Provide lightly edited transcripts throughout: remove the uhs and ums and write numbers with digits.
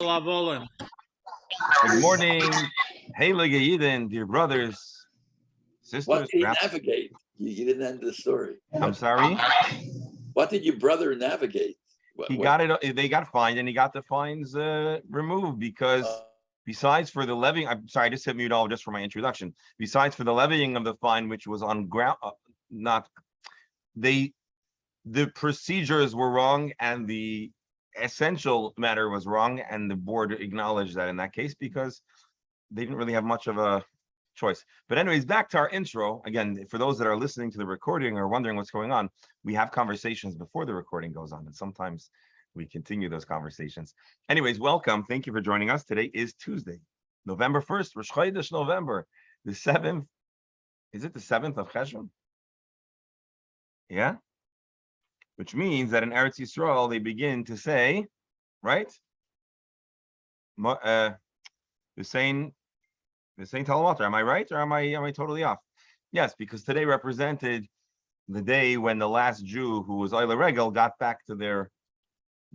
Lavolim. Good morning. Hey, Yidden, dear brothers, What sisters. did he Perhaps navigate? You didn't end the story. I'm sorry. What did your brother navigate? He got it. They got fined, and he got the fines removed because besides for the levying, I'm sorry, I just hit mute all just for my introduction. Besides for the levying of the fine, which was on ground, not they, the procedures were wrong, and the essential matter was wrong, and the board acknowledged that in that case because they didn't really have much of a choice. But anyways, back to our intro. Again, for those that are listening to the recording or wondering what's going on, we have conversations before the recording goes on, and sometimes we continue those conversations. Anyways, welcome. Thank you for joining us. Today is Tuesday, November 1st, Rosh Chodesh November, the 7th. Is it the 7th of Cheshvan? Yeah? Which means that in Eretz Yisrael, they begin to say, right? The saying Talmud. Am I right, or am I totally off? Yes, because today represented the day when the last Jew who was Oile Regel got back to their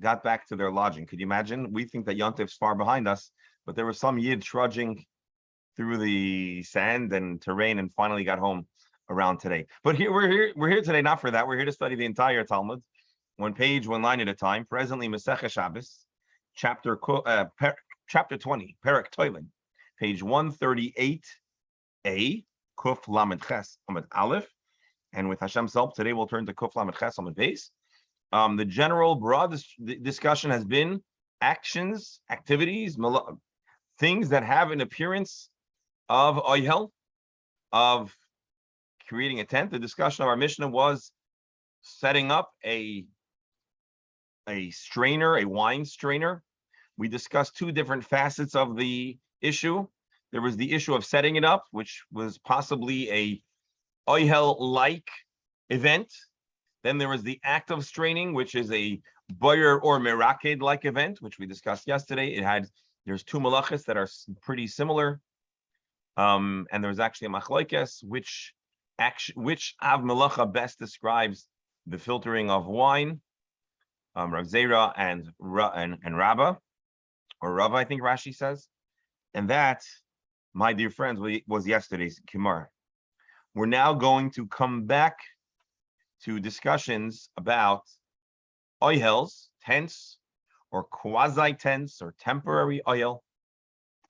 lodging. Could you imagine? We think that Yontif's far behind us, but there was some Yid trudging through the sand and terrain and finally got home around today. But we're here today not for that. We're here to study the entire Talmud, one page, one line at a time. Presently, Masechah Shabbos, chapter 20, Perek Toilin, page 138a, Kuf Lamed Ches Amud Aleph, and with Hashem's help, today we'll turn to Kuf Lamed Ches Amud Beis. The general broad discussion has been actions, activities, things that have an appearance of oyhel, of creating a tent. The discussion of our Mishnah was setting up a strainer, a wine strainer. We discussed two different facets of the issue. There was the issue of setting it up, which was possibly a oyhel-like event. Then there was the act of straining, which is a boyer or meraked-like event, which we discussed yesterday. There's two malachas that are pretty similar. And there was actually a machlokes, which av malacha best describes the filtering of wine, Rav Zera and Rabba, or Rava, I think Rashi says. And that, my dear friends, was yesterday's Gemara. We're now going to come back to discussions about oyhels, tents, or quasi-tents, or temporary oyhel.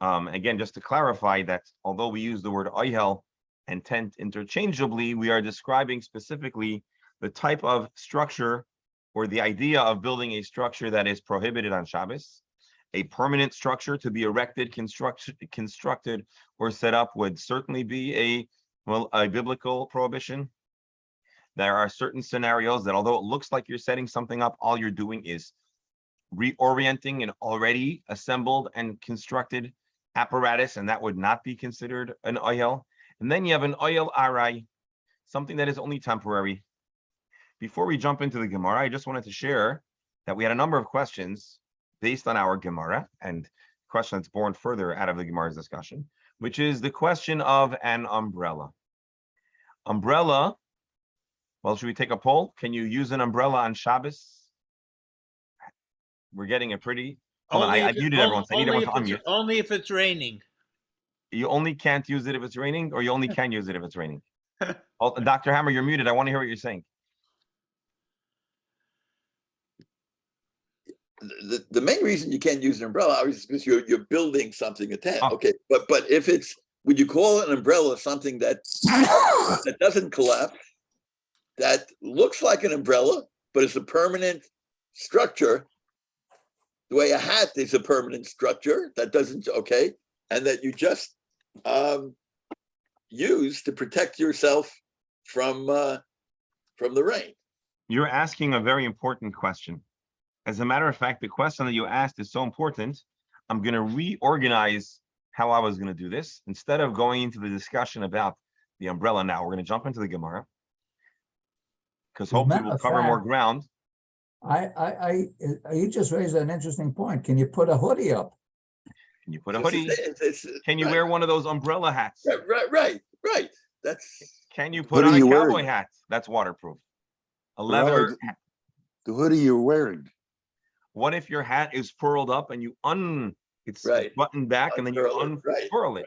Again, just to clarify that although we use the word oyhel and tent interchangeably, we are describing specifically the type of structure or the idea of building a structure that is prohibited on Shabbos. A permanent structure to be erected, constructed, or set up would certainly be a biblical prohibition. There are certain scenarios that although it looks like you're setting something up, all you're doing is reorienting an already assembled and constructed apparatus, and that would not be considered an oyel. And then you have an oyel arai, something that is only temporary. Before we jump into the Gemara, I just wanted to share that we had a number of questions based on our Gemara, and question that's born further out of the Gemara's discussion, which is the question of an umbrella. Umbrella, well, should we take a poll? Can you use an umbrella on Shabbos? We're getting a pretty... Hold on, I muted everyone, so I need everyone to unmute. Only if it's raining. You only can't use it if it's raining, or you only can use it if it's raining? Dr. Hammer, you're muted. I want to hear what you're saying. The main reason you can't use an umbrella obviously is because you're building something, a tent. Oh. Okay, but if it's, would you call an umbrella something that doesn't collapse, that looks like an umbrella, but it's a permanent structure, the way a hat is a permanent structure that doesn't, okay, and that you just use to protect yourself from the rain? You're asking a very important question. As a matter of fact, the question that you asked is so important, I'm going to reorganize how I was going to do this. Instead of going into the discussion about the umbrella now, we're going to jump into the Gemara, because hopefully we'll cover more ground. You just raised an interesting point. Can you put a hoodie up? Can you put a hoodie? Can you wear one of those umbrella hats? Right. Can you put on a cowboy hat? That's waterproof. A leather hat. The hoodie you're wearing. What if your hat is furled up and it's Right. buttoned back and then you Unfurl it, right, unfurl it?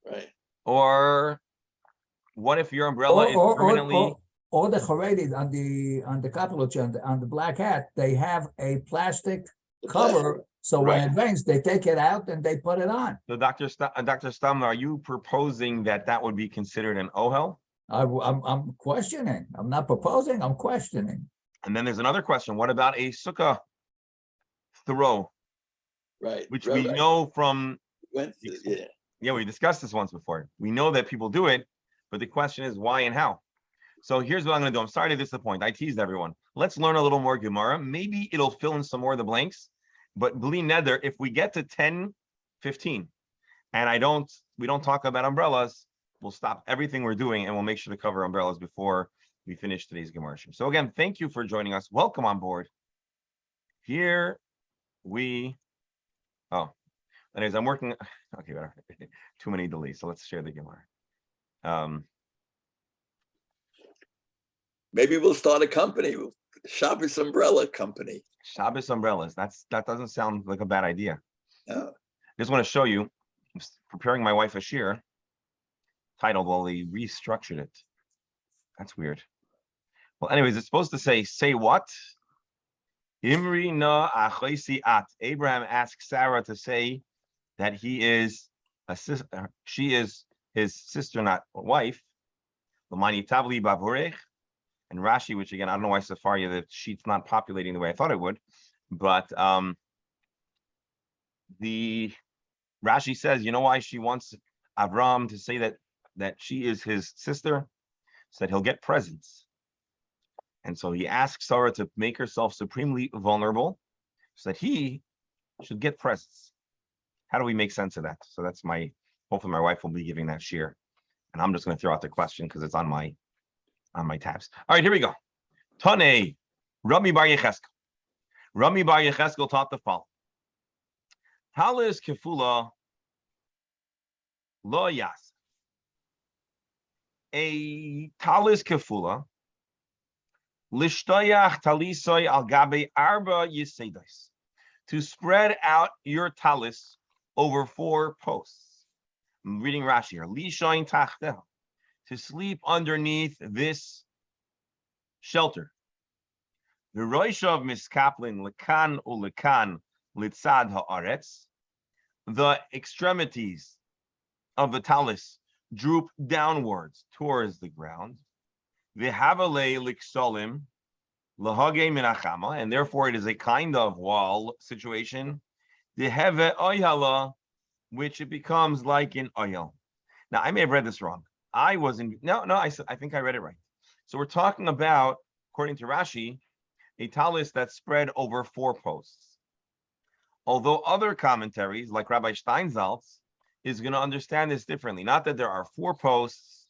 Right. Or what if your umbrella is permanently? Or the Haredi on the capital on the black hat, they have a plastic The cover. plastic, So right. when it rains, they take it out and they put it on. So Dr. Stamler, are you proposing that would be considered an ohel? I'm questioning. I'm not proposing, I'm questioning. And then there's another question. What about a sukkah throw, Right. which right, we right. know from, Yeah. we discussed this once before. We know that people do it, but the question is why and how. So here's what I'm going to do. I'm sorry to disappoint. I teased everyone. Let's learn a little more Gemara. Maybe it'll fill in some more of the blanks. But bli neder, if we get to 10:15, and we don't talk about umbrellas, we'll stop everything we're doing and we'll make sure to cover umbrellas before we finish today's Gemara. So again, thank you for joining us. Welcome on board. Here we. Oh, anyways, I'm working. Okay, whatever. Too many delays. So let's share the Gemara. Maybe we'll start a company, Shabbos Umbrella Company. Shabbos umbrellas. That doesn't sound like a bad idea. No. Just want to show you. I'm preparing my wife a shir titled, well, they restructured it. That's weird. Well, anyways, it's supposed to say what? Imri na achoisi at. Abraham asks Sarah to say that he is she is his sister, not wife. L'mani tavli bavorech. And Rashi, which again, I don't know why Safaria, the sheet's not populating the way I thought it would, but the Rashi says, you know why she wants Avram to say that she is his sister? So that he'll get presents. And so he asks Sarah to make herself supremely vulnerable so that he should get presents. How do we make sense of that? So that's hopefully my wife will be giving that shir. And I'm just going to throw out the question because it's on my tabs. All right, here we go. Tanei, Rami Bar Yecheskel. Rami Bar Yecheskel taught the following. Talis kefula lo yas. A talis kefula lishtoyach talisoy al gabe arba yisedos. To spread out your talis over 4 posts. I'm reading Rashi here. Lishoin tachteha. To sleep underneath this shelter. The roishav miskaplin lekan ulekan litzad haaretz. The extremities of the talis droop downwards towards the ground. The havale liksolim lahage minachama, and therefore it is a kind of wall situation. The heve oyala, which it becomes like an oyel. Now I may have read this wrong. I think I read it right. So we're talking about, according to Rashi, a talis that's spread over 4 posts. Although other commentaries, like Rabbi Steinsaltz, is going to understand this differently. Not that there are 4 posts,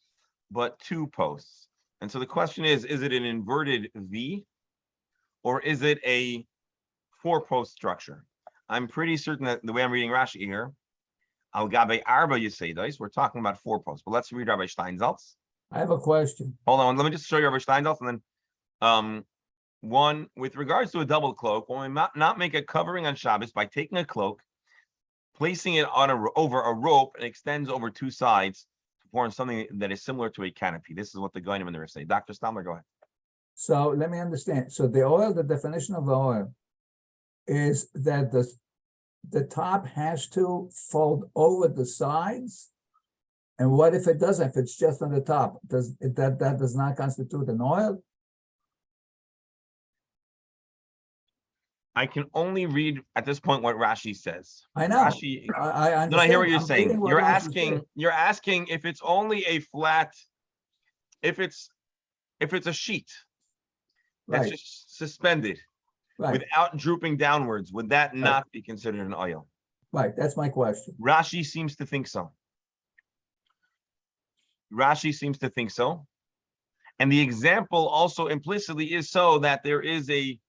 but 2 posts. And so the question is it an inverted V, or is it a 4-post structure? I'm pretty certain that the way I'm reading Rashi here, Al gabe arba yisedos, we're talking about 4 posts. But let's read Rabbi Steinsaltz. I have a question. Hold on, let me just show you Rabbi Steinsaltz, and then one with regards to a double cloak, when we not make a covering on Shabbos by taking a cloak, placing it over a rope, and extends over 2 sides to form something that is similar to a canopy. This is what the Goyim in there say. Dr. Stamler, go ahead. So let me understand. So the definition of the oil is that the top has to fold over the sides. And what if it doesn't? If it's just on the top, that does not constitute an oil? I can only read at this point what Rashi says. I know. Rashi, I understand. no, I hear what you're I'm saying. reading what You're Rashi asking if it's only a flat, if it's a sheet that's Right. just suspended Right, without drooping downwards, would that not be considered an oil? right. That's my question. Rashi seems to think so. And the example also implicitly is so that there is a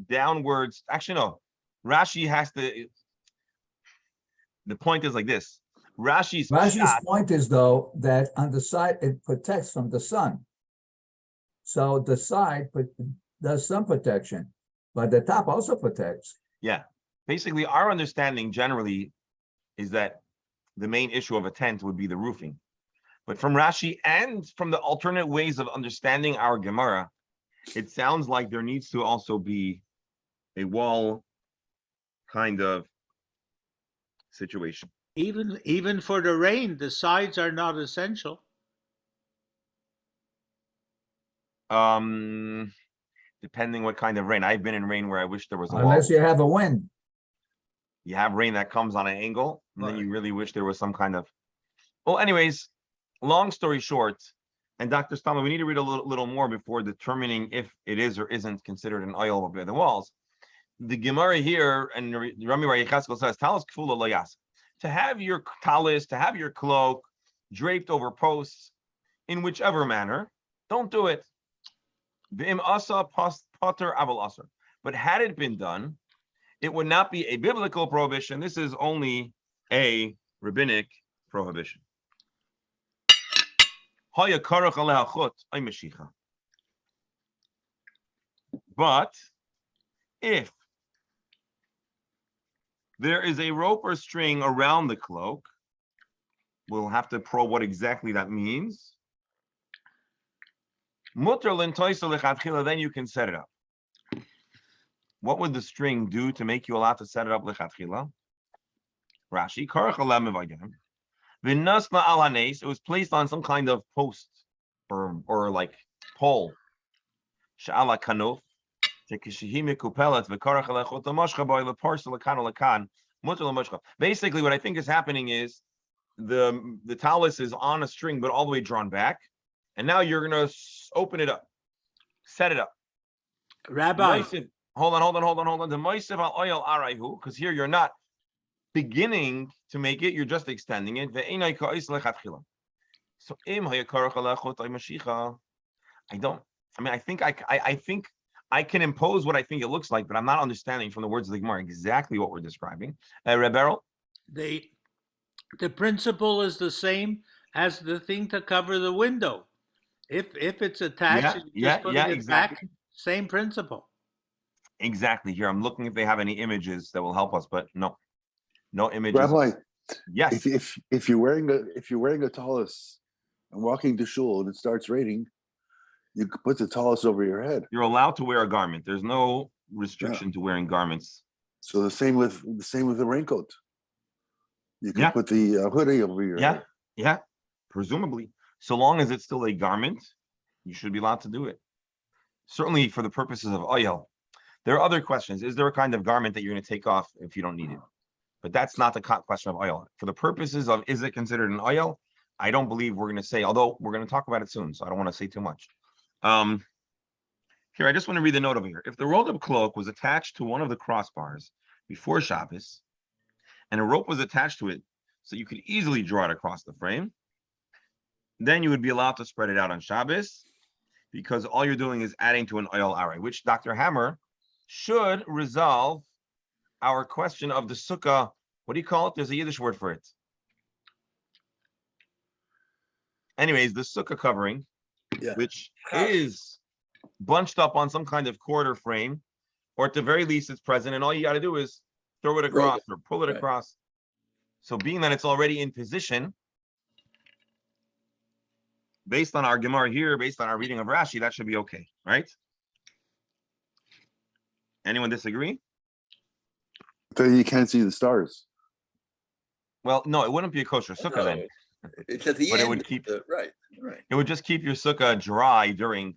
downwards, actually no, Rashi has to, the point is like this. Rashi's point is though, that on the side, it protects from the sun. So the side does some protection. but the top also protects. Yeah. Basically, our understanding generally is that the main issue of a tent would be the roofing. But from Rashi and from the alternate ways of understanding our Gemara, it sounds like there needs to also be a wall kind of situation. Even for the rain, the sides are not essential. Depending what kind of rain. I've been in rain where I wish there was a wall. Unless you have a wind. You have rain that comes on an angle, and then Right. you really wish there was some kind of. Well, anyways, long story short, and Dr. Stamler, we need to read a little more before determining if it is or isn't considered an oil by the walls. The Gemara here, and Rami Rayechaskel says, "Talis kfula lo yas." To have your talis, to have your cloak draped over posts, in whichever manner, don't do it. V'im asa pater aval aser. But had it been done, it would not be a biblical prohibition. This is only a rabbinic prohibition. But if there is a rope or string around the cloak, we'll have to probe what exactly that means. Then you can set it up. What would the string do to make you allowed to set it up lechatchila? Rashi, it was placed on some kind of post or like pole. Basically, what I think is happening is the talus is on a string, but all the way drawn back, and now you're gonna open it up, set it up. Rabbi, Hold on. The moisev al oil arayhu, because here you're not beginning to make it, you're just extending it. So I think I can impose what I think it looks like, but I'm not understanding from the words of the Gemara exactly what we're describing. Reb Errol? the principle is the same as the thing to cover the window. If it's attached, and you're just putting it exactly. back, same principle. Exactly. Here, I'm looking if they have any images that will help us, but no images. Rabbi, Yes. if you're wearing a tallis and walking to shul and it starts raining, you could put the tallis over your head. You're allowed to wear a garment. There's no restriction to wearing garments. So the same with the raincoat. You can put the hoodie over your head. Yeah, presumably. So long as it's still a garment, you should be allowed to do it. Certainly for the purposes of oil. There are other questions. Is there a kind of garment that you're going to take off if you don't need it? But that's not the question of oil. For the purposes of, is it considered an oil? I don't believe we're going to say, although we're going to talk about it soon, so I don't want to say too much. Here, I just want to read the note over here. If the rolled up cloak was attached to one of the crossbars before Shabbos, and a rope was attached to it, so you could easily draw it across the frame, then you would be allowed to spread it out on Shabbos, because all you're doing is adding to an oil array, which Dr. Hammer should resolve our question of the sukkah. What do you call it? There's a Yiddish word for it. Anyways, the sukkah covering, which is bunched up on some kind of quarter frame, or at the very least it's present, and all you got to do is throw it across or pull it across. So being that it's already in position, based on our Gemara here, based on our reading of Rashi, that should be okay, right? Anyone disagree? Then you can't see the stars. Well, no, it wouldn't be a kosher sukkah then. It's at the But end. it would keep right. It would just keep your sukkah dry during.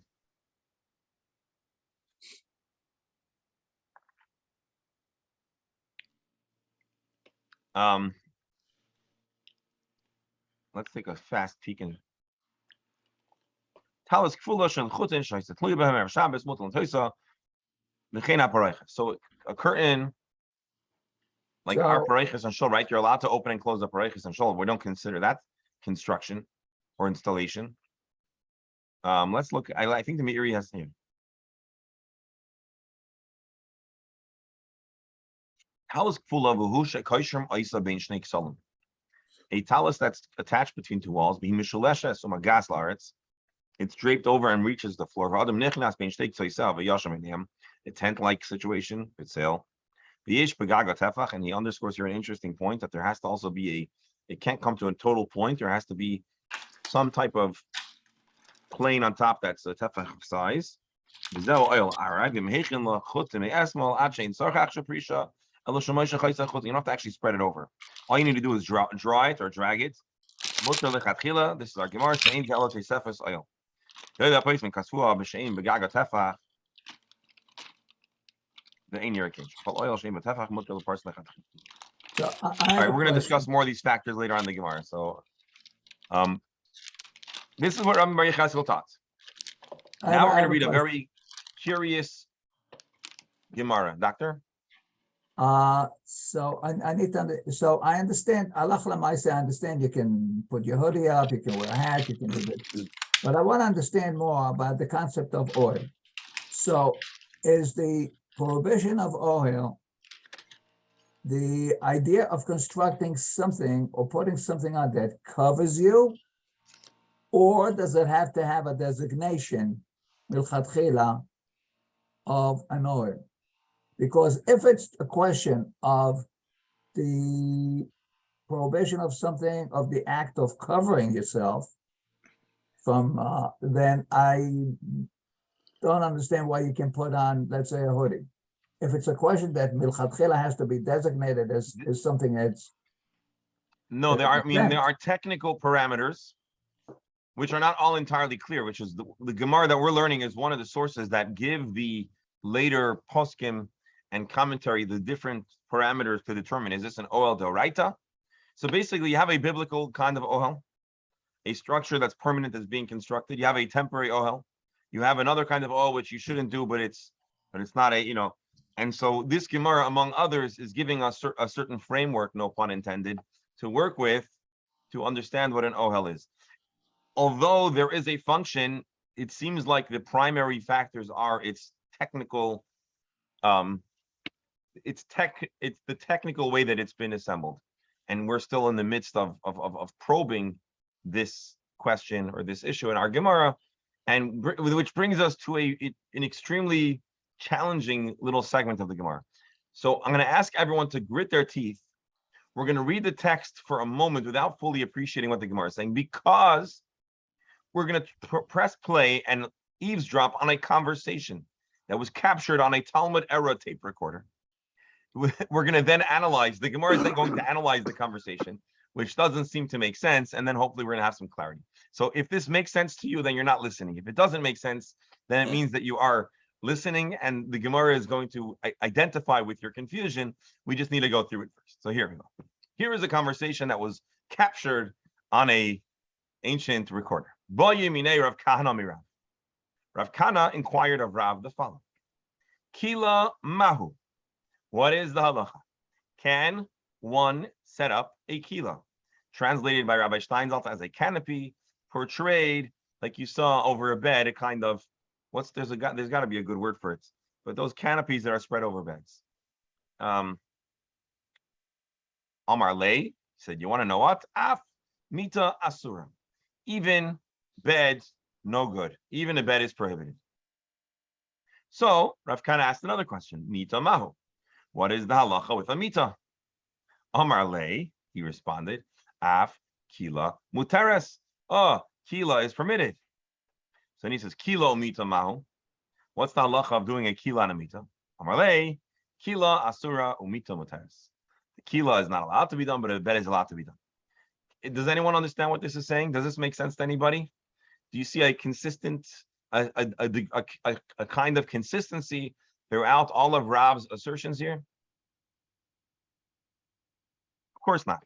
Let's take a fast peek in. So a curtain, like our pareiches and shul, right? You're allowed to open and close the pareiches and shul. We don't consider that construction or installation. Let's look. I think the Meiri has here. A talus that's attached between two walls. It's draped over and reaches the floor. a tent-like situation, could sail. And he underscores here an interesting point that there has to also be it can't come to a total point. There has to be some type of plane on top that's a tefach size. You don't have to actually spread it over. All you need to do is dry it or drag it. This is our Gemara. The ain't your occasion. So All right, we're going to discuss more of these factors later on in the Gemara. So, this is what Rabbi Bar Yecheskel taught. Now we're going to read a very curious Gemara, Doctor. So I need to. So I understand. Allah Lamaisa, I understand. You can put your hoodie up. You can wear a hat. You can do this. But I want to understand more about the concept of oil. So, is the prohibition of oil the idea of constructing something or putting something on that covers you, or does it have to have a designation milchatchila of an oil? Because if it's a question of the prohibition of something, of the act of covering yourself from, then I don't understand why you can put on, let's say, a hoodie. If it's a question that milchatchila has to be designated as something that's... No, there are technical parameters which are not all entirely clear, which is the Gemara that we're learning is one of the sources that give the later poskim and commentary the different parameters to determine, is this an ohel d'oraita? So basically you have a biblical kind of ohel, a structure that's permanent that's being constructed. You have a temporary ohel. You have another kind of ohel which you shouldn't do, but it's not a, and so this Gemara, among others, is giving us a certain framework, no pun intended, to work with to understand what an ohel is. Although there is a function, it seems like the primary factors are its technical, it's the technical way that it's been assembled. And we're still in the midst of probing this question or this issue in our Gemara, and which brings us to an extremely challenging little segment of the Gemara. So I'm going to ask everyone to grit their teeth. We're going to read the text for a moment without fully appreciating what the Gemara is saying, because we're going to press play and eavesdrop on a conversation that was captured on a Talmud era tape recorder. We're going to then analyze, the Gemara is then going to analyze the conversation, which doesn't seem to make sense, and then hopefully we're going to have some clarity. So if this makes sense to you, then you're not listening. If it doesn't make sense, then it means that you are listening, and the Gemara is going to identify with your confusion. We just need to go through it first. So here we go. Here is a conversation that was captured on a ancient recorder. Rav Kahana inquired of Rav the following: Kila mahu. What is the halacha? Can one set up a kila? Translated by Rabbi Steinsaltz as a canopy, portrayed like you saw over a bed, a kind of, there's got to be a good word for it, but those canopies that are spread over beds. Amar Lei said, you want to know what? Af mita asura. Even bed, no good. Even a bed is prohibited. So Rav Kahana asked another question. Mita mahu. What is the halacha with a mita? Amar Lei, he responded, af kila muteres. Oh, kila is permitted. So then he says, kilo mita mahu. What's the halacha of doing a kila and a mita? Amar Lei, kila asura umita muteres. The kila is not allowed to be done, but a bed is allowed to be done. Does anyone understand what this is saying? Does this make sense to anybody? Do you see a consistent, a kind of consistency throughout all of Rav's assertions here? Of course not.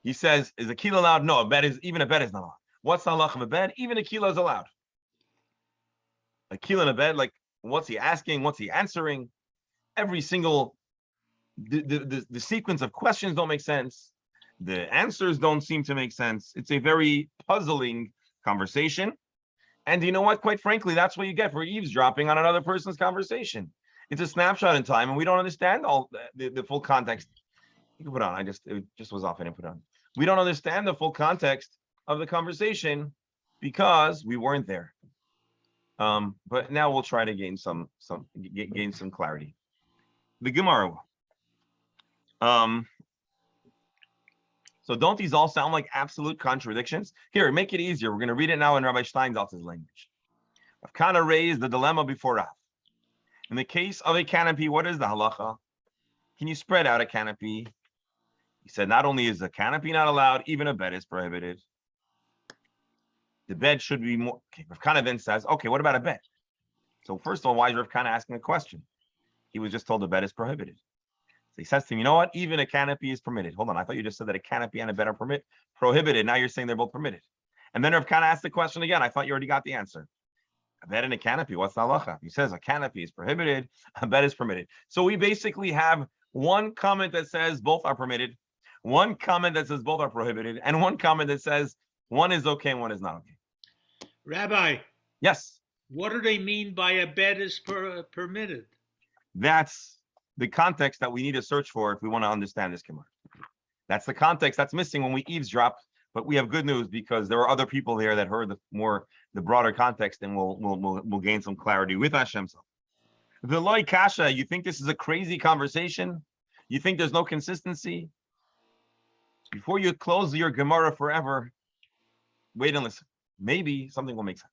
He says, is a kila allowed? No, even a bed is not allowed. What's the halach of a bed? Even a kila is allowed. A kila in a bed, like, what's he asking? What's he answering? Every single, the sequence of questions don't make sense. The answers don't seem to make sense. It's a very puzzling conversation. And you know what? Quite frankly, that's what you get for eavesdropping on another person's conversation. It's a snapshot in time, and we don't understand all the full context. You can put on. It just was off. I didn't put on. We don't understand the full context of the conversation because we weren't there. But now we'll try to gain some clarity. The Gemara. So don't these all sound like absolute contradictions? Here, make it easier. We're going to read it now in Rabbi Steinsaltz's language. Rav Kana raised the dilemma before Rav. In the case of a canopy, what is the halacha? Can you spread out a canopy? He said not only is a canopy not allowed, even a bed is prohibited. The bed should be more. Okay, Rav Kana then says, okay, what about a bed? So first of all, why is Rav Kana asking a question? He was just told the bed is prohibited. So he says to him, you know what? Even a canopy is permitted. Hold on, I thought you just said that a canopy and a bed are prohibited. Now you're saying they're both permitted. And then Rav Kana asked the question again. I thought you already got the answer. A bed and a canopy, what's the halacha? He says a canopy is prohibited, a bed is permitted. So we basically have one comment that says both are permitted, one comment that says both are prohibited, and one comment that says one is okay and one is not okay. Rabbi. Yes. What do they mean by a bed is permitted? That's the context that we need to search for if we want to understand this Gemara. That's the context that's missing when we eavesdrop. But we have good news because there are other people here that heard the broader context, and we'll gain some clarity with Hashem. The loy kasha, you think this is a crazy conversation? You think there's no consistency? Before you close your Gemara forever, wait and listen. Maybe something will make sense.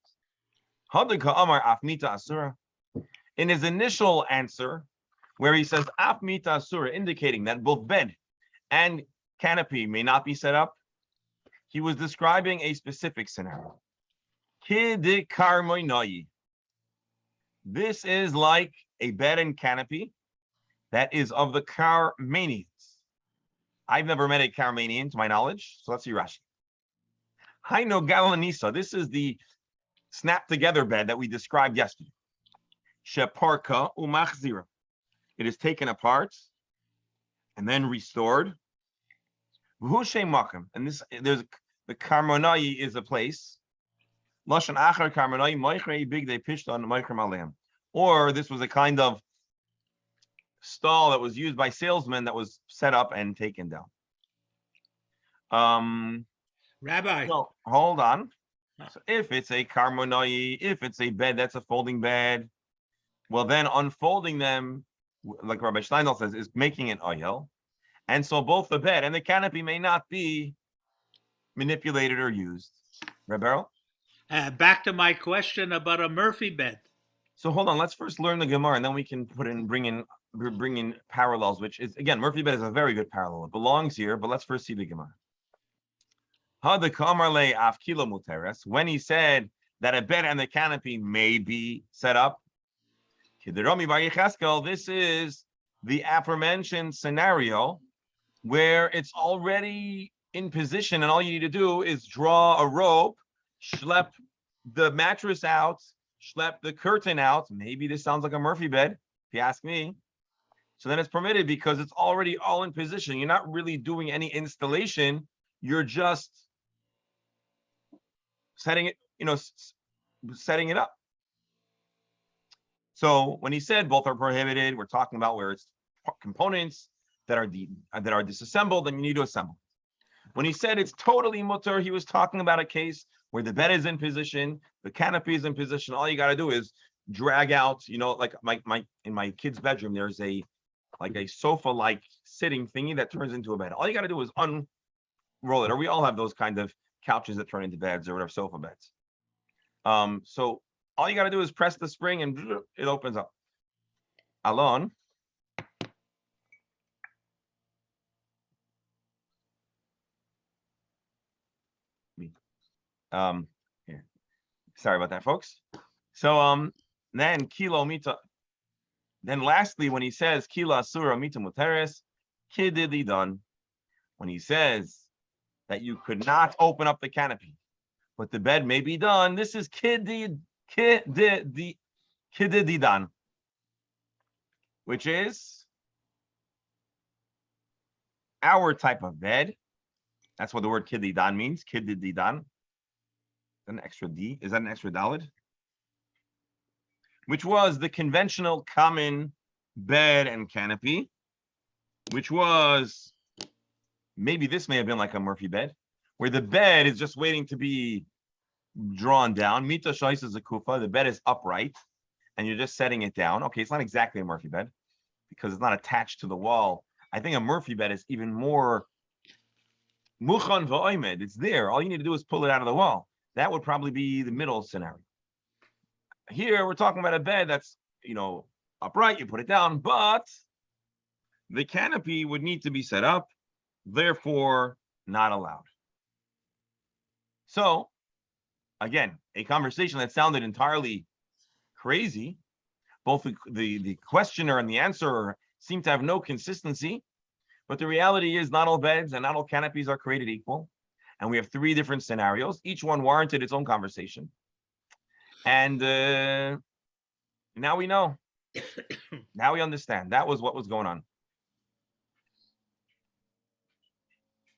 In his initial answer, where he says Afmita Asura, indicating that both bed and canopy may not be set up, he was describing a specific scenario. This is like a bed and canopy that is of the Carmanians. I've never met a Carmanian to my knowledge, so let's see Rashi. Haino Galanisa, this is the snap together bed that we described yesterday. Sheparka umachzira. It is taken apart and then restored. And this, there's the Karmonai is a place. Lashon achar Karmonai moichrei big they pitched on moichrem aleim. Or this was a kind of stall that was used by salesmen that was set up and taken down. Rabbi. So hold on. So if it's a Karmonai, if it's a bed that's a folding bed, well then unfolding them, like Rabbi Steinel says, is making an oyel. And so both the bed and the canopy may not be manipulated or used. Rabbi Beryl? Back to my question about a Murphy bed. So hold on, let's first learn the Gemara, and then we can bring in parallels, which is, again, Murphy bed is a very good parallel. It belongs here, but let's first see the Gemara. When he said that a bed and the canopy may be set up, this is the aforementioned scenario where it's already in position and all you need to do is draw a rope, schlep the mattress out, schlep the curtain out. Maybe this sounds like a Murphy bed, if you ask me. So then it's permitted because it's already all in position. You're not really doing any installation. You're just setting it, setting it up. So when he said both are prohibited, we're talking about where it's components that are disassembled and you need to assemble. When he said it's totally mutter, he was talking about a case where the bed is in position, the canopy is in position. All you got to do is drag out, like in my kid's bedroom, there's a sofa-like sitting thingy that turns into a bed. All you got to do is unroll it, or we all have those kind of couches that turn into beds or whatever, sofa beds. So all you got to do is press the spring and it opens up. Alon. Here. Sorry about that, folks. So then kilo mita. Then lastly, when he says kilo asura mita muteres, kididi done. When he says that you could not open up the canopy, but the bed may be done, this is kididi done, which is our type of bed. That's what the word kididi dan means. Kididi dan. An extra D. Is that an extra dalid? Which was the conventional common bed and canopy, which was, maybe this may have been like a Murphy bed, where the bed is just waiting to be drawn down. Mita Shais is a kufa. The bed is upright, and you're just setting it down. Okay, it's not exactly a Murphy bed because it's not attached to the wall. I think a Murphy bed is even more muchan v'oimed. It's there. All you need to do is pull it out of the wall. That would probably be the middle scenario. Here, we're talking about a bed that's, upright. You put it down, but the canopy would need to be set up, therefore not allowed. So, again, a conversation that sounded entirely crazy. Both the questioner and the answerer seem to have no consistency, but the reality is not all beds and not all canopies are created equal. And we have 3 different scenarios. Each one warranted its own conversation. And now we know. Now we understand. That was what was going on.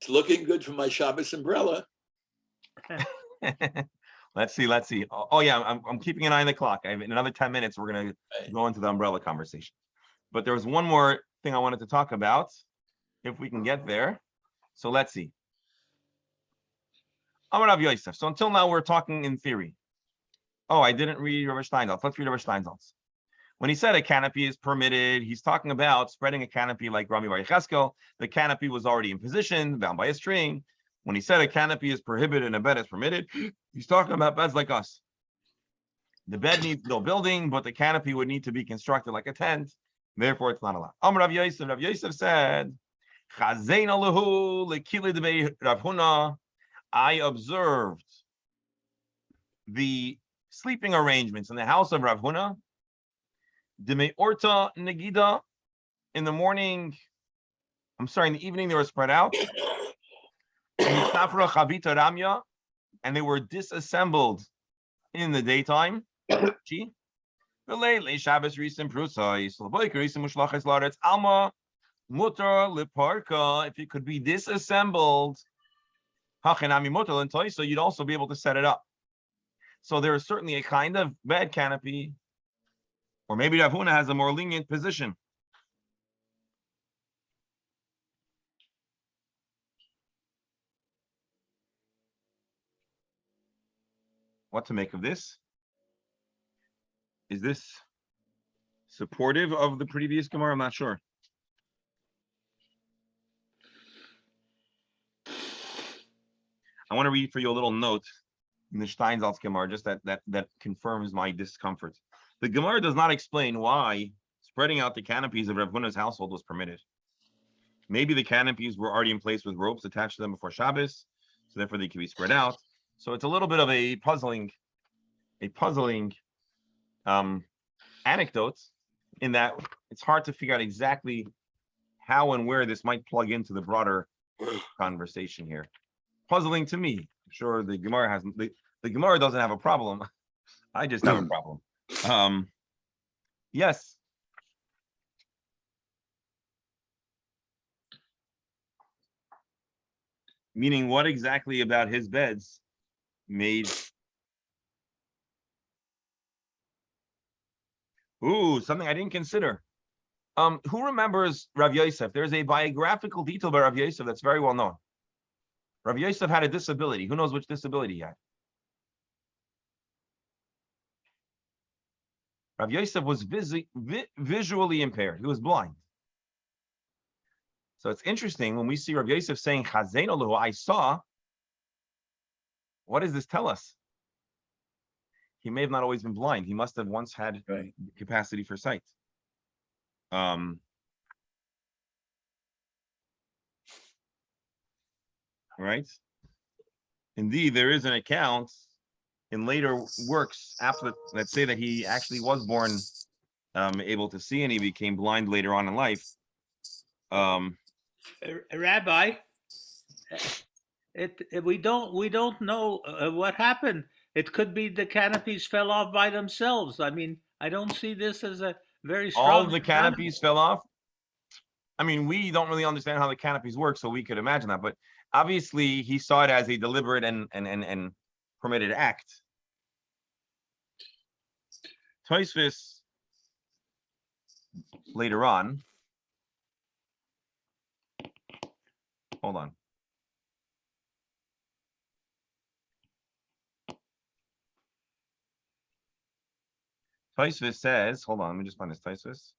It's looking good for my Shabbos umbrella. Let's see. Oh yeah, I'm keeping an eye on the clock. In another 10 minutes, we're gonna go into the umbrella conversation. But there was one more thing I wanted to talk about, if we can get there. So let's see. Amar Rav Yosef. So until now, we're talking in theory. Oh, I didn't read Rabbi Steinsaltz. Let's read Rabbi Steinsaltz. When he said a canopy is permitted, he's talking about spreading a canopy like Rami Bar Yecheskel. The canopy was already in position, bound by a string. When he said a canopy is prohibited and a bed is permitted, he's talking about beds like us. The bed needs no building, but the canopy would need to be constructed like a tent. Therefore, it's not allowed. Rav Yosef said, I observed the sleeping arrangements in the house of Rav Huna. Orta Negida, in the morning, in the evening, they were spread out. And they were disassembled in the daytime. Shabbos recent Alma Mutter Liparka, if it could be disassembled, so you'd also be able to set it up. So there is certainly a kind of bed canopy, or maybe Rav Huna has a more lenient position. What to make of this? Is this supportive of the previous Gemara? I'm not sure. I want to read for you a little note in the Steinsaltz Gemara, just that confirms my discomfort. The Gemara does not explain why spreading out the canopies of Rav Huna's household was permitted. Maybe the canopies were already in place with ropes attached to them before Shabbos, so therefore they can be spread out. So it's a little bit of a puzzling anecdote in that it's hard to figure out exactly how and where this might plug into the broader conversation here. Puzzling to me. I'm sure the Gemara has the Gemara doesn't have a problem. I just have a problem. Yes. Meaning, what exactly about his beds made? Ooh, something I didn't consider. Who remembers Rav Yosef? There's a biographical detail by Rav Yosef that's very well known. Rav Yosef had a disability. Who knows which disability he had? Rav Yosef was visually impaired. He was blind. So it's interesting when we see Rav Yosef saying, Chazeinu, I saw. What does this tell us? He may have not always been blind. He must have once had capacity for sight. Right? Indeed, there is an account in later works after that say that he actually was born able to see, and he became blind later on in life. Rabbi, we don't know what happened. It could be the canopies fell off by themselves. I mean, I don't see this as a very strong. All the canopies fell off. I mean, we don't really understand how the canopies work, so we could imagine that. But obviously, he saw it as a deliberate and permitted act. Tosfos later on. Hold on. Tosfos says, hold on, let me just find this Tosfos.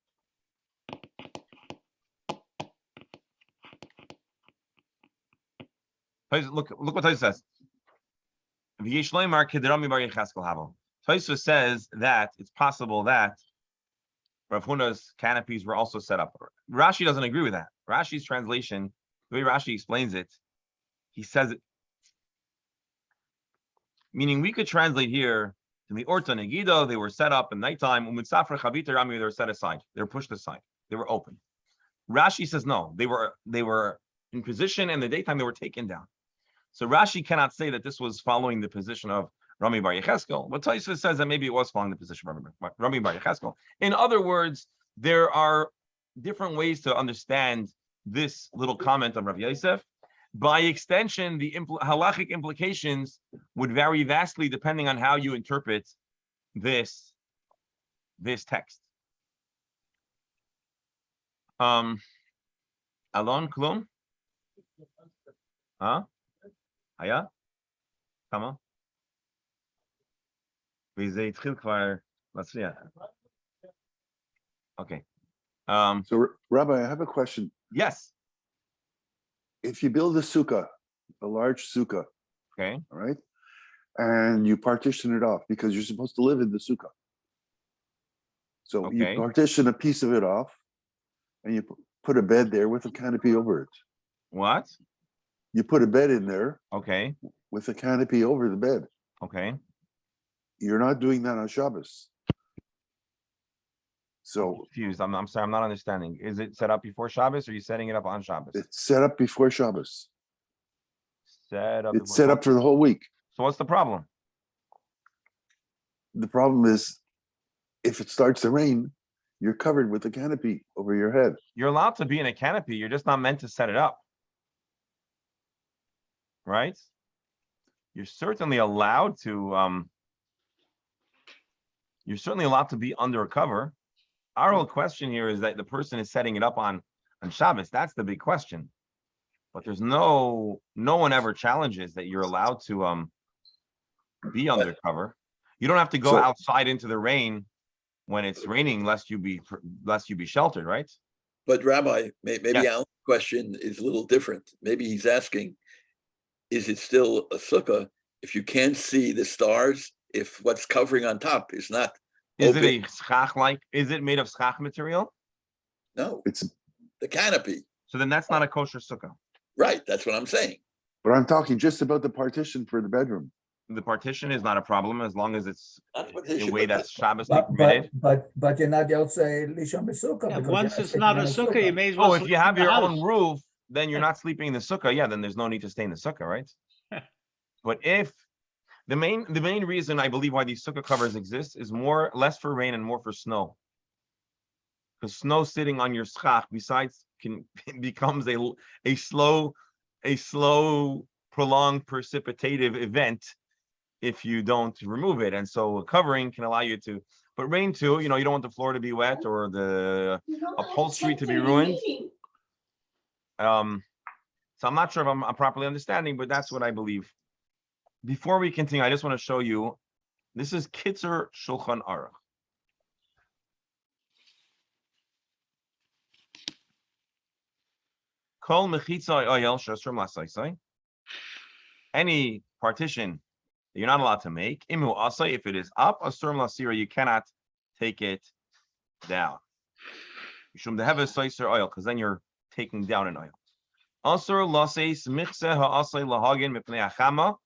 Look what Tosfos says. Tosfos says that it's possible that Rav Huna's canopies were also set up. Rashi doesn't agree with that. Rashi's translation, the way Rashi explains it, he says it, meaning we could translate here in the Orta Negido, they were set up in nighttime. Umitzafra Chavita Rami, they were set aside. They were pushed aside. They were open. Rashi says no, they were in position, and in the daytime they were taken down. So Rashi cannot say that this was following the position of Rami Bar Yecheskel. But Tosfos says that maybe it was following the position of Rami Bar Yecheskel. In other words, there are different ways to understand this little comment of Rav Yosef. By extension, the halachic implications would vary vastly depending on how you interpret this text. Alon Klum? Huh? Aya? Kama? Okay. So, Rabbi, I have a question. Yes. If you build a sukkah, a large sukkah, Okay. all right, and you partition it off because you're supposed to live in the sukkah. So Okay. you partition a piece of it off, and you put a bed there with a canopy over it. What? You put a bed in there Okay. with a canopy over the bed. Okay. You're not doing that on Shabbos. I'm So confused. I'm sorry. I'm not understanding. Is it set up before Shabbos, or are you setting it up on Shabbos? it's set up before Shabbos. Set up. It's set up for the whole week. So what's the problem? The problem is, if it starts to rain, you're covered with a canopy over your head. You're allowed to be in a canopy. You're just not meant to set it up. Right? You're certainly allowed to be under a cover. Our whole question here is that the person is setting it up on Shabbos. That's the big question. But there's no one ever challenges that you're allowed to be under cover. You don't have to go outside into the rain when it's raining, lest you be sheltered, right? But Rabbi, maybe Yes. Alan's question is a little different. Maybe he's asking, is it still a sukkah if you can't see the stars, if what's covering on top is not Is open? it a schach is it made of schach material? No, It's the canopy. So then that's not a kosher sukkah. Right, that's what I'm saying. but I'm talking just about the partition for the bedroom. The partition is not a problem as long as it's Not what the issue, way but that's Shabbos But permitted. you're not Yotze Lishon B'Sukkah. Yeah, because once you're it's not a sleeping in sukkah, you may as well Oh, if sleep you have in the your house. own roof, then you're not sleeping in the sukkah. Yeah, then there's no need to stay in the sukkah, right? But if the main reason I believe why these sukkah covers exist is less for rain and more for snow. Because snow sitting on your schach besides becomes a slow prolonged precipitative event if you don't remove it. And so a covering can allow you to, but rain too, you don't want the floor to be wet or the upholstery to be ruined. So I'm not sure if I'm properly understanding, but that's what I believe. Before we continue, I just want to show you, this is Kitzer Shulchan Aruch. Kol mechitza oyel shasur lasaisai. Any partition that you're not allowed to make, imu asai, if it is up, asur lasira, you cannot take it down. Mishum deheves saiser oil, because then you're taking down an oil. Asur laseis michse ha'asai lahagin mipnei achama.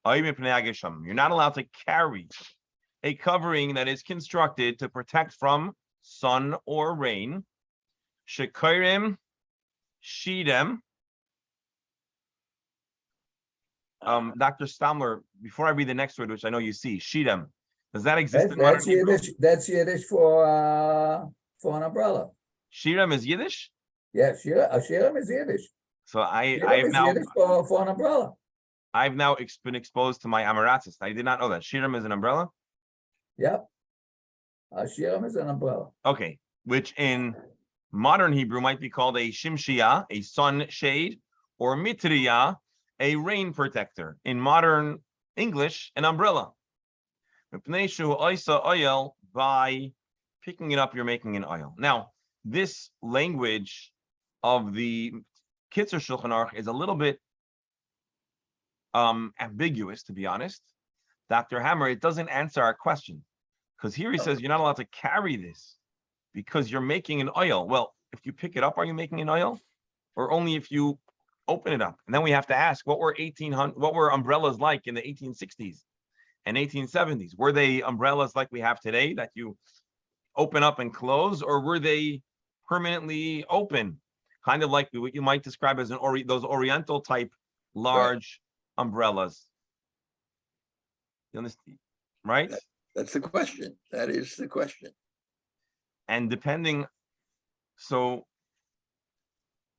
You're not allowed to carry a covering that is constructed to protect from sun or rain. Shekairim shidem. Dr. Stamler, before I read the next word, which I know you see, shidem, does that exist in modern Hebrew? That's Yiddish for an umbrella. Shidem is Yiddish? Yes, Shirem is Yiddish. So I Shirem have is now Yiddish for an umbrella. I've now been exposed to my Amaratis. I did not know that. Shidem is an umbrella? Yep. Shirem is an umbrella. Okay, which in modern Hebrew might be called a shimshia, a sun shade, or mitriya, a rain protector. In modern English, an umbrella. Oil, by picking it up, you're making an oil. Now, this language of the Kitzur Shulchan Aruch is a little bit ambiguous, to be honest. Dr. Hammer, it doesn't answer our question, because here he says you're not allowed to carry this because you're making an oil. Well, if you pick it up, are you making an oil, or only if you open it up? And then we have to ask, what were umbrellas like in the 1860s and 1870s? Were they umbrellas like we have today that you open up and close, or were they permanently open, kind of like what you might describe as those Oriental type large umbrellas? You understand, right? That's the question. That is the question. And depending, so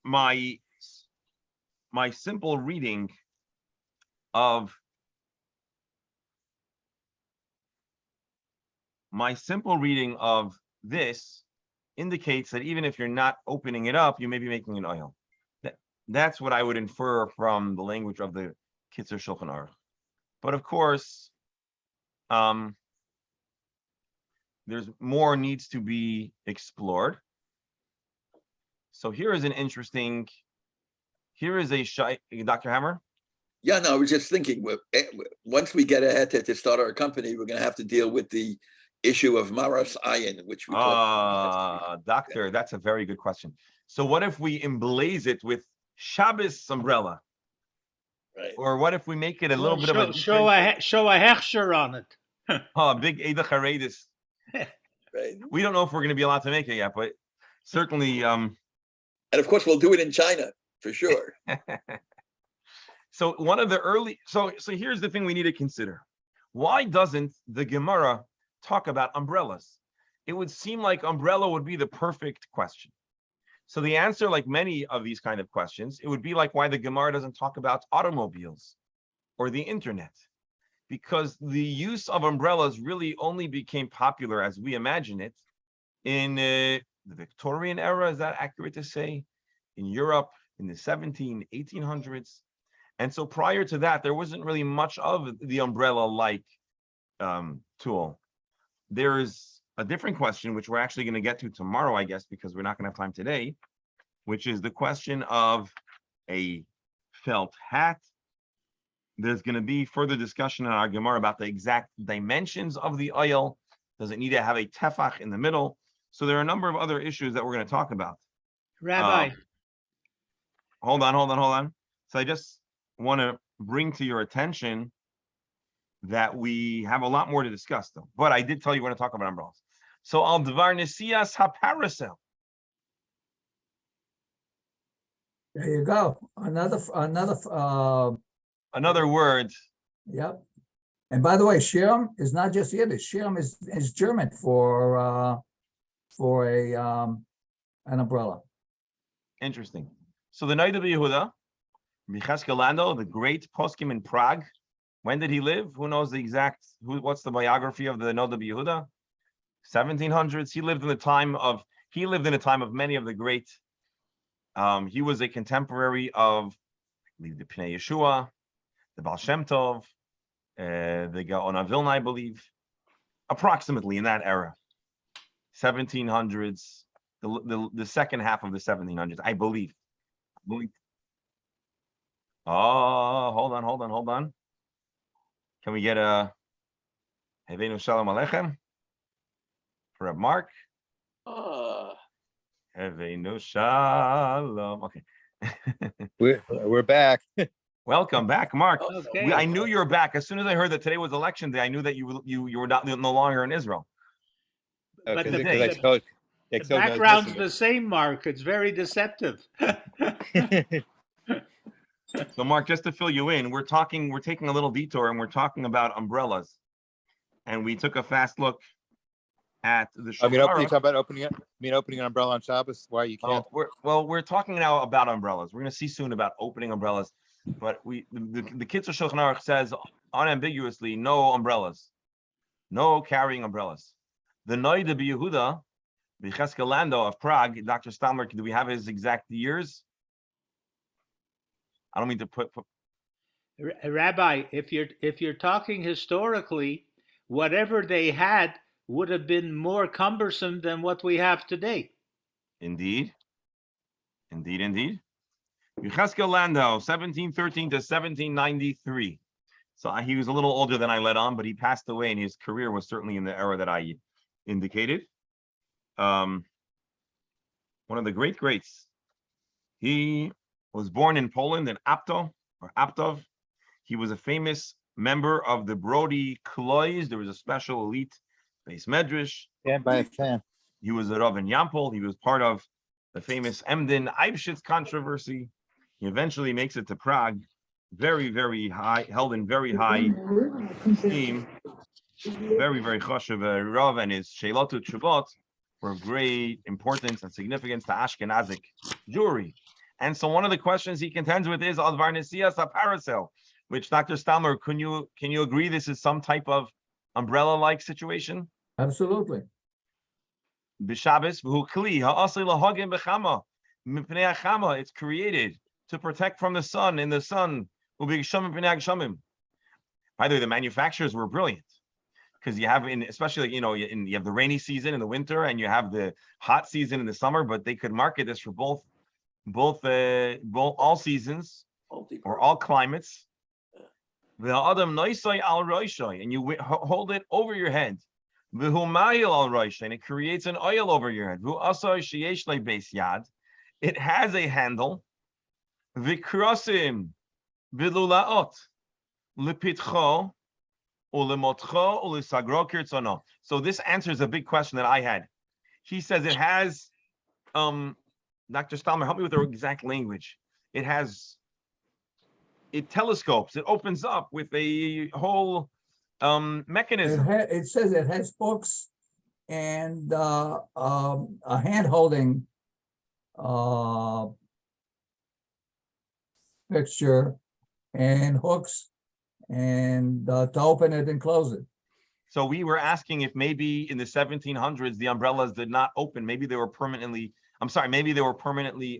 my simple reading of this indicates that even if you're not opening it up, you may be making an oil. That's what I would infer from the language of the Kitzur Shulchan Aruch. But of course, there's more needs to be explored. So here is Dr. Hammer? Yeah, no, I was just thinking, once we get ahead to start our company, we're going to have to deal with the issue of Maras Ayin, which we Doctor, that's a very good question. So what if we emblaze it with Shabbos umbrella? Right. Or what if we make it a little bit of a show a hechsher on it? Big Eida Charedis. Right. We don't know if we're going to be allowed to make it yet, but certainly. And of course, we'll do it in China for sure. So one of the early, so here's the thing we need to consider. Why doesn't the Gemara talk about umbrellas? It would seem like umbrella would be the perfect question. So the answer, like many of these kind of questions, it would be like why the Gemara doesn't talk about automobiles or the internet. Because the use of umbrellas really only became popular, as we imagine it, in the Victorian era. Is that accurate to say? In Europe in the 1800s. And so prior to that, there wasn't really much of the umbrella-like tool. There is a different question, which we're actually going to get to tomorrow, I guess, because we're not going to have time today, which is the question of a felt hat. There's going to be further discussion in our Gemara about the exact dimensions of the oil. Does it need to have a tefach in the middle? So there are a number of other issues that we're going to talk about. Rabbi. Hold on. So I just want to bring to your attention that we have a lot more to discuss, though. But I did tell you we're going to talk about umbrellas. So al dvar nesias haparasel. There you go. Another word. Yep. And by the way, Shirm is not just Yiddish. Shirm is German for an umbrella. Interesting. So the Noda B'Yehuda, Micheskel Lando, the great poskim in Prague. When did he live? Who knows the exact? What's the biography of the Noda B'Yehuda? 1700s. He lived in the time of many of the great. He was a contemporary of, I believe, the Pnei Yeshua, the Baal Shem Tov, the Gaon Vilna, I believe, approximately in that era, 1700s, the second half of the 1700s, I believe. Oh, hold on. Can we get a Hevenu Shalom Aleichem for Reb Mark? Hevenu Shalom. Okay. We're back. Welcome back, Mark. Okay. I knew you were back. As soon as I heard that today was election day, I knew that you were no longer in Israel. But The background's the same, Mark. It's very deceptive. So, Mark, just to fill you in, we're taking a little detour, and we're talking about umbrellas. And we took a fast look at the you talk about opening an umbrella on Shabbos. Why you can't? We're talking now about umbrellas. We're going to see soon about opening umbrellas. But the Kitzur Shulchan Aruch says unambiguously no umbrellas, no carrying umbrellas. The Noda B'Yehuda, Micheskel Lando of Prague, Dr. Stamler, do we have his exact years? I don't mean to put. Rabbi, if you're talking historically, whatever they had would have been more cumbersome than what we have today. Indeed. Indeed. Yecheskel Landau, 1713 to 1793. So he was a little older than I let on, but he passed away, and his career was certainly in the era that I indicated. One of the greats. He was born in Poland in Aptov. He was a famous member of the Brody Klois. There was a special elite base medrash. Stand by a fan. He was a Rav in Yampol. He was part of the famous Emden Eibschitz controversy. He eventually makes it to Prague. Very, very high, held in very high esteem. Very choshev Rav, and his Sheilot Tshuvot were of great importance and significance to Ashkenazic Jewry. And so one of the questions he contends with is Advar Nesias HaParasel, which Dr. Stamler, can you agree this is some type of umbrella-like situation? Absolutely. B'Shabbos v'hu kli ha'asli lahagim b'chama mipnei hachama. It's created to protect from the sun in the sun. U'b'gishamim b'nei hagshamim. By the way, the manufacturers were brilliant, because you have, especially you have the rainy season in the winter and you have the hot season in the summer, but they could market this for both all seasons or all climates. The adam noisai al roishai, and you hold it over your head. V'humayil al roishai, and it creates an oil over your head. V'asai sheyesh le beis yad, it has a handle. V'krosim v'lulaot lepitcho ulemotcho ulisagro kirtzono. So this answers a big question that I had. He says it has, Dr. Stalmer, help me with the exact language. It telescopes, it opens up with a whole mechanism. It says it has hooks and a hand-holding fixture and hooks and to open it and close it. So we were asking if maybe in the 1700s the umbrellas did not open. Maybe they were permanently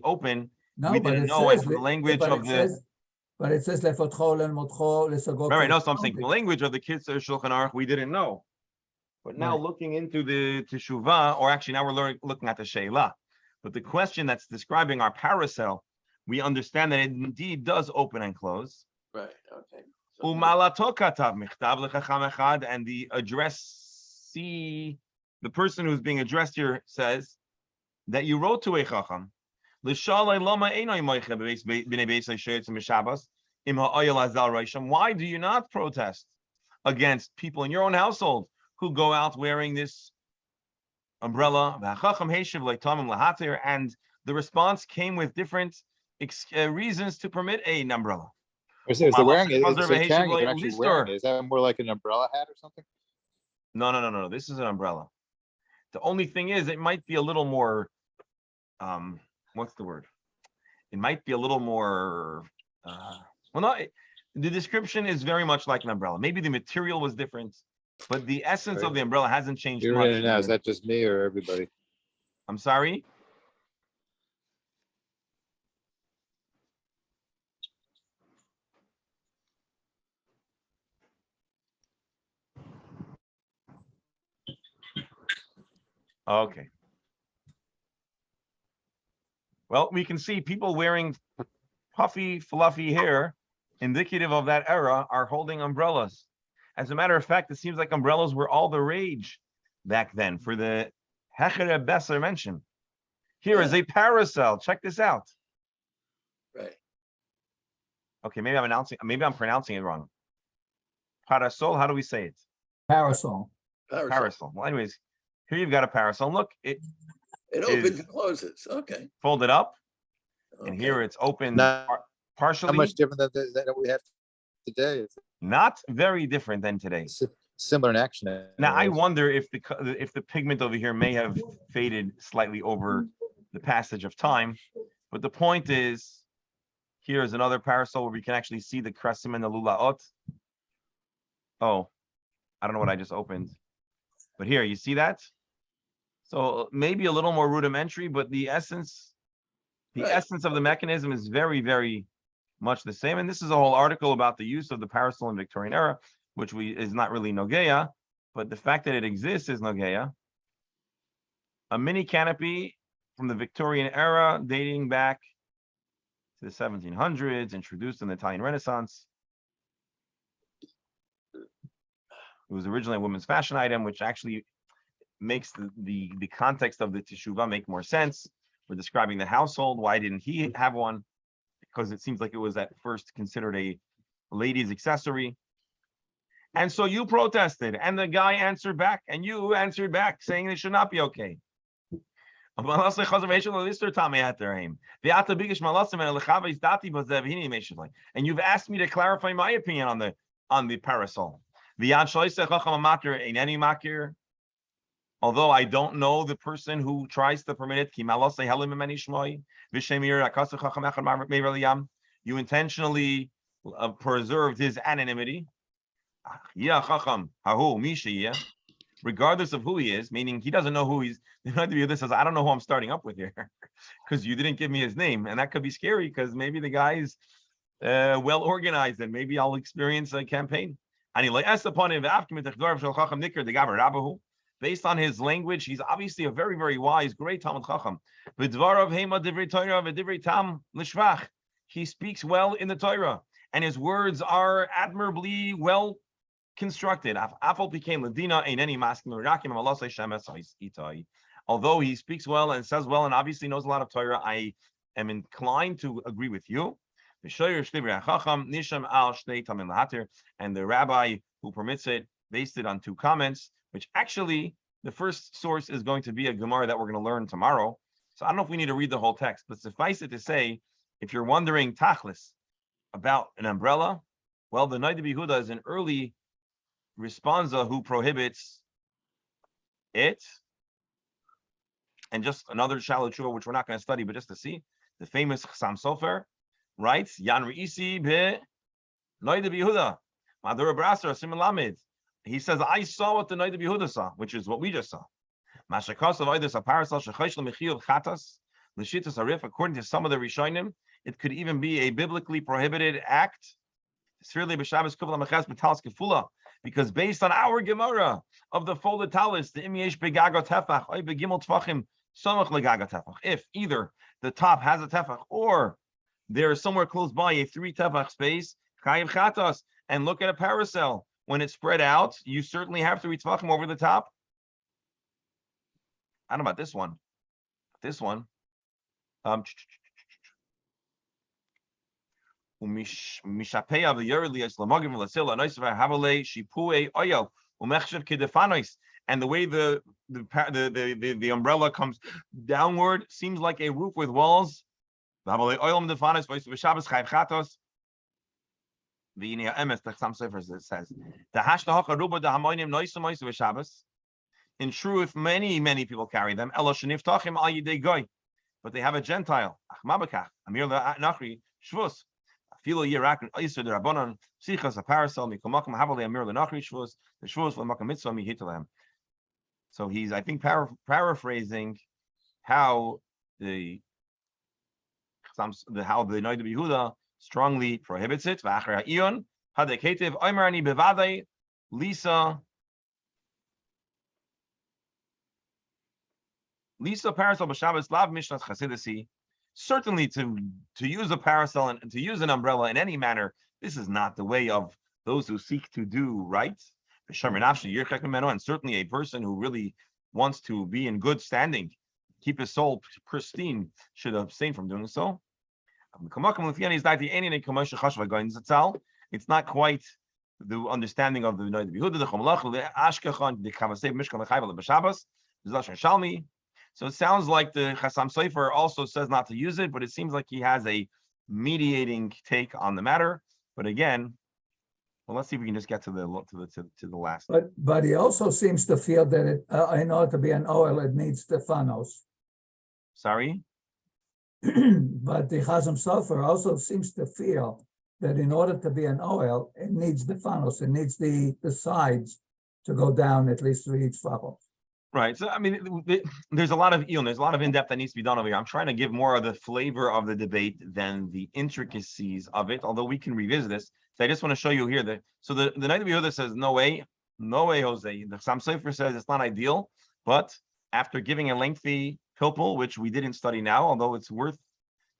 open. No, We but didn't it know says, it from the language of the. But it says lefotcho lemotcho lesagro. Right, no, so I'm saying the language of the Kitzur Shulchan Aruch we didn't know. But now Right. looking into the Teshuvah, or actually now we're looking at the Sheila. But the question that's describing our parasel, we understand that it indeed does open and close. Right, okay. Umalato katav michtav lechacham echad, and the addressee, the person who's being addressed here, says that you wrote to a chacham. Why do you not protest against people in your own household who go out wearing this umbrella? And the response came with different reasons to permit an umbrella. Is they're wearing it, is they're carrying it, they're actually wearing it. Is that more like an umbrella hat or something? No. This is an umbrella. The only thing is, it might be a little more, what's the word? It might be a little more, the description is very much like an umbrella. Maybe the material was different, but the essence of the umbrella hasn't changed You're much. in and out. Is that just me or everybody? I'm sorry? Okay. Well, we can see people wearing puffy, fluffy hair, indicative of that era, are holding umbrellas. As a matter of fact, it seems like umbrellas were all the rage back then for the Hechere Besser mentioned. Here is a parasol. Check this out. Right. Okay, maybe I'm pronouncing it wrong. Parasol, how do we say it? Parasol. Parasol. Well, anyways, here you've got a parasol. Look, it opens and closes. Okay. folded up, and Okay. here it's open Not partially. How much different than we have today? It's Not very different than today. similar in action. Now, I anyways. wonder if the pigment over here may have faded slightly over the passage of time, but the point is, here's another parasol where we can actually see the kresim and the lulaot. Oh, I don't know what I just opened, but here, you see that? So maybe a little more rudimentary, but the essence of the mechanism is very, very much the same. And this is a whole article about the use of the parasol in Victorian era, which is not really Nogeya, but the fact that it exists is Nageya. A mini canopy from the Victorian era, dating back to the 1700s, introduced in the Italian Renaissance. It was originally a women's fashion item, which actually makes the context of the teshuvah make more sense. We're describing the household. Why didn't he have one? Because it seems like it was at first considered a lady's accessory. And so you protested, and the guy answered back, and you answered back saying it should not be okay. And you've asked me to clarify my opinion on the parasol. Although I don't know the person who tries to permit it, you intentionally preserved his anonymity. Regardless of who he is, meaning he doesn't know who he's. This says, I don't know who I'm starting up with here, because you didn't give me his name, and that could be scary because maybe the guy's well organized, and maybe I'll experience a campaign. Based on his language, he's obviously a very, very wise, great Talmud Chacham. He speaks well in the Torah, and his words are admirably well constructed. Although he speaks well and says well and obviously knows a lot of Torah, I am inclined to agree with you. And the rabbi who permits it based it on two comments, which actually the first source is going to be a Gemara that we're going to learn tomorrow. So I don't know if we need to read the whole text, but suffice it to say, if you're wondering tachlis about an umbrella, well, the Noda B'Yehuda is an early responsa who prohibits it. And just another shallow tshuva, which we're not going to study, but just to see, the famous Chassam Sofer writes, Yan Re'isi be Noda B'Yehuda, Madura Brasser, Simon Lamed. He says, I saw what the Noda B'Yehuda saw, which is what we just saw. According to some of the Rishonim, it could even be a biblically prohibited act. Because based on our Gemara of the folded talis, the imyesh begagot tefach, oy begimel tefachim samach legagot tefach. If either the top has a tefach or there is somewhere close by a 3 tefach space, chayiv chatas, and look at a parasol. When it's spread out, you certainly have 3 tefachim over the top. I don't know about this one. This one. And the way the umbrella comes downward seems like a roof with walls. The says, in truth, many people carry them, but they have a Gentile. So he's, I think, paraphrasing how the Noda B'Yehuda strongly prohibits it. Lisa parasol b'Shabbos lav mishnat chasidasi. Certainly, to use a parasol and to use an umbrella in any manner, this is not the way of those who seek to do right. And certainly a person who really wants to be in good standing, keep his soul pristine, should abstain from doing so. It's not quite the understanding of the Noda B'Yehuda. So it sounds like the Chassam Sofer also says not to use it, but it seems like he has a mediating take on the matter. But again, well, let's see if we can just get to the last. But he also seems to feel that it, in order to be an oil, it needs Stephanos. Sorry? But the Chassam Sofer also seems to feel that in order to be an oil, it needs Stephanos. It needs the sides to go down at least 3 each fachos. Right. So, I mean, there's a lot of there's a lot of in-depth that needs to be done over here. I'm trying to give more of the flavor of the debate than the intricacies of it, although we can revisit this. So I just want to show you here that, so the Noda B'Yehuda says, no way, No way, Jose. The Chassam Sofer says it's not ideal, but after giving a lengthy pilpul, which we didn't study now, although it's worth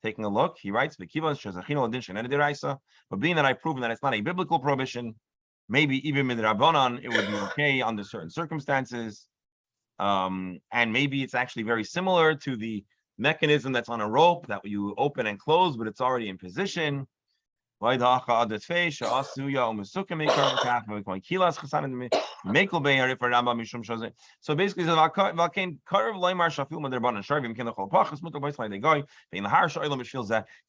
taking a look, he writes, but being that I've proven that it's not a biblical prohibition, maybe even midrabanan, it would be okay under certain circumstances. And maybe it's actually very similar to the mechanism that's on a rope that you open and close, but it's already in position. So basically,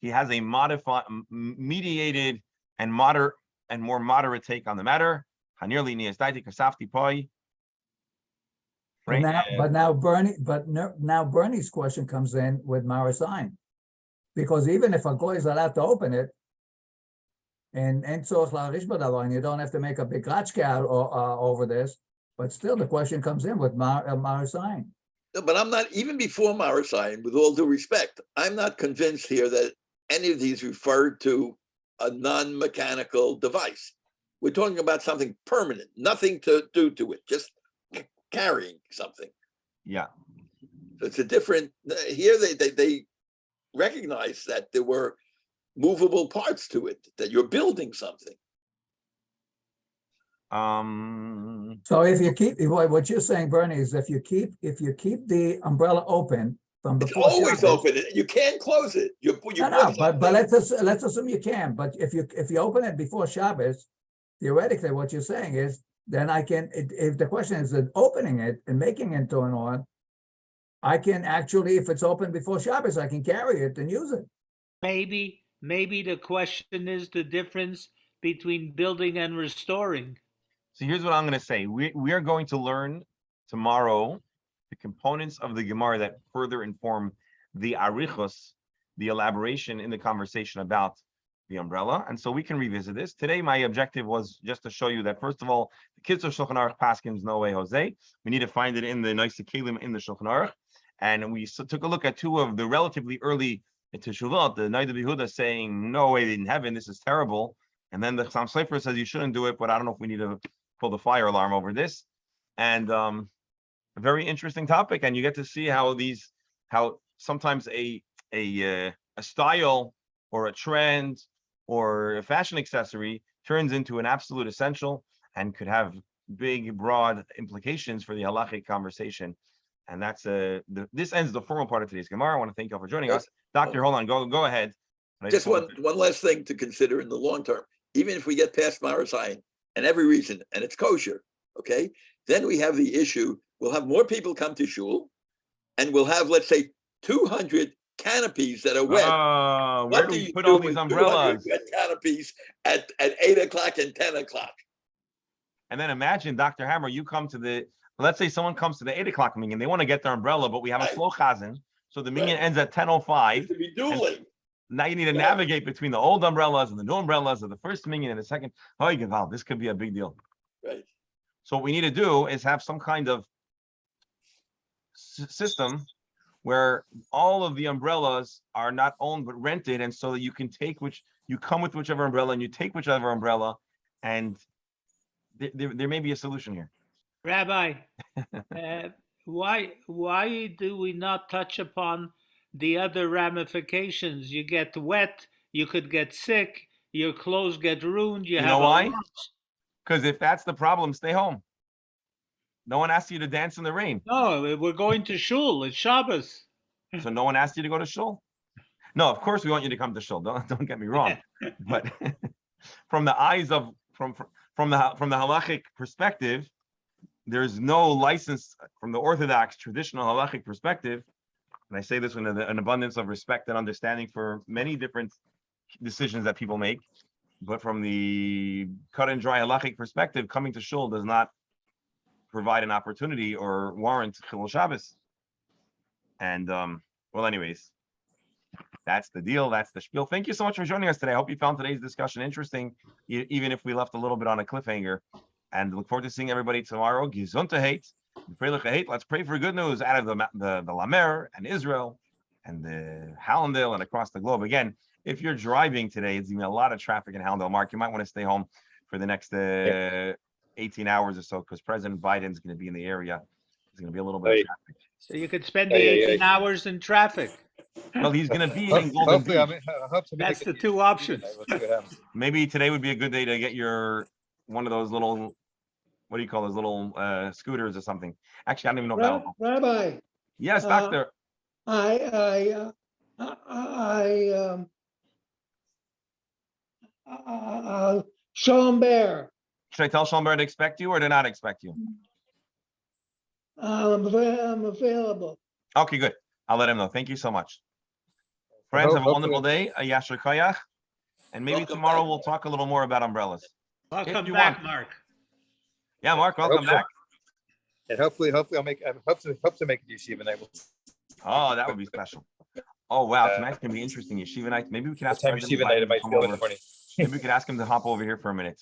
he has a modified, mediated, and more moderate take on the matter. Now Bernie's question comes in with Marasign, because even if a goy is allowed to open it, and you don't have to make a big ratchka over this, but still the question comes in with Marasign. But I'm not, even before Marasign, with all due respect, I'm not convinced here that any of these refer to a non-mechanical device. We're talking about something permanent, nothing to do to it, just carrying something. Yeah. So it's a different, here they recognize that there were movable parts to it, that you're building something. So if you keep, what you're saying, Bernie, is if you keep the umbrella open from It's before always Shabbos, open. You can't close it. but let's assume you can. But if you open it before Shabbos, theoretically, what you're saying is, then I can. If the question is that opening it and making it into an oil, I can actually, if it's open before Shabbos, I can carry it and use it. Maybe the question is the difference between building and restoring. So here's what I'm going to say. We are going to learn tomorrow the components of the Gemara that further inform the arichos, the elaboration in the conversation about the umbrella. And so we can revisit this. Today, my objective was just to show you that, first of all, the Kitzur Shulchan Aruch Paskins, no way, Jose. We need to find it in the Nice Kelim in the Shulchan Aruch. And we took a look at two of the relatively early Teshuvot, the Naida Behuda saying, no way in heaven, this is terrible. And then the Chassam Sofer says you shouldn't do it, but I don't know if we need to pull the fire alarm over this. And a very interesting topic. And you get to see how sometimes a style or a trend or a fashion accessory turns into an absolute essential and could have big, broad implications for the halachic conversation. And that's this ends the formal part of today's Gemara. I want to thank you all for joining us. Doctor, hold on, go ahead. Just one last thing to consider in the long term. Even if we get past Marasign and every reason, and it's kosher, okay? Then we have the issue, we'll have more people come to shul, and we'll have, let's say, 200 canopies that are wet. Where do we put all these umbrellas? Wet canopies at 8 o'clock and 10 o'clock. And then imagine, Dr. Hammer, you come to let's say someone comes to the 8 o'clock meeting, they want to get their umbrella, but we have a slow chazan, so the meeting ends at 10:05. To be dueling. Now you need to navigate between the old umbrellas and the new umbrellas of the first minion and the second. Oh, you can this could be a big deal. Right. So what we need to do is have some kind of system where all of the umbrellas are not owned but rented, and so that you can you come with whichever umbrella and you take whichever umbrella, and there may be a solution here. Rabbi, why do we not touch upon the other ramifications? You get wet, you could get sick, your clothes get ruined. You know why? Because if that's the problem, stay home. No one asked you to dance in the rain. No, we're going to shul. It's Shabbos. So no one asked you to go to shul? No, of course we want you to come to shul. Don't get me wrong. But from the eyes of from the halachic perspective, there's no license from the Orthodox traditional halachic perspective. And I say this with an abundance of respect and understanding for many different decisions that people make. But from the cut and dry halachic perspective, coming to shul does not provide an opportunity or warrant Chilul Shabbos. And well, anyways, that's the deal. That's the spiel. Thank you so much for joining us today. I hope you found today's discussion interesting, even if we left a little bit on a cliffhanger. And look forward to seeing everybody tomorrow. Gesundheit. Let's pray for good news out of the Lamer and Israel and the Hallandale and across the globe. Again, if you're driving today, it's going to be a lot of traffic in Hallandale. Mark, you might want to stay home for the next 18 hours or so, because President Biden's going to be in the area. There's going to be a little bit of Right. traffic. So you could spend the 18 hours in traffic. Well, he's going to be in Golden Hopefully, Beach. I hope to make That's it the to two Yeshiva options. tonight. We'll see what happens. Maybe today would be a good day to get your one of those little, what do you call those little scooters or something? Actually, I don't even know about. Rabbi, Yes, doctor. Shalom Bear, Should I tell Schoenberg to expect you or to not expect you? I'm available. Okay, good. I'll let him know. Thank you so much. Friends, have a Hopefully- wonderful day. A Yasher Koyach. And maybe Welcome tomorrow back. we'll talk a little more about umbrellas. Welcome you back, want. Mark. Yeah, Mark, hope welcome so. back. And hopefully I hope to make it to Yeshiva night. Oh, that would be special. Oh, wow. Tonight's going to be interesting. Yeshiva night. Maybe we can What ask time President Yeshiva night Biden it to might come feel in over. the morning. Maybe we could ask him to hop over here for a minute.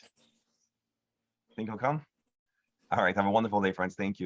Think he'll come? All right. Have a wonderful day, friends. Thank you.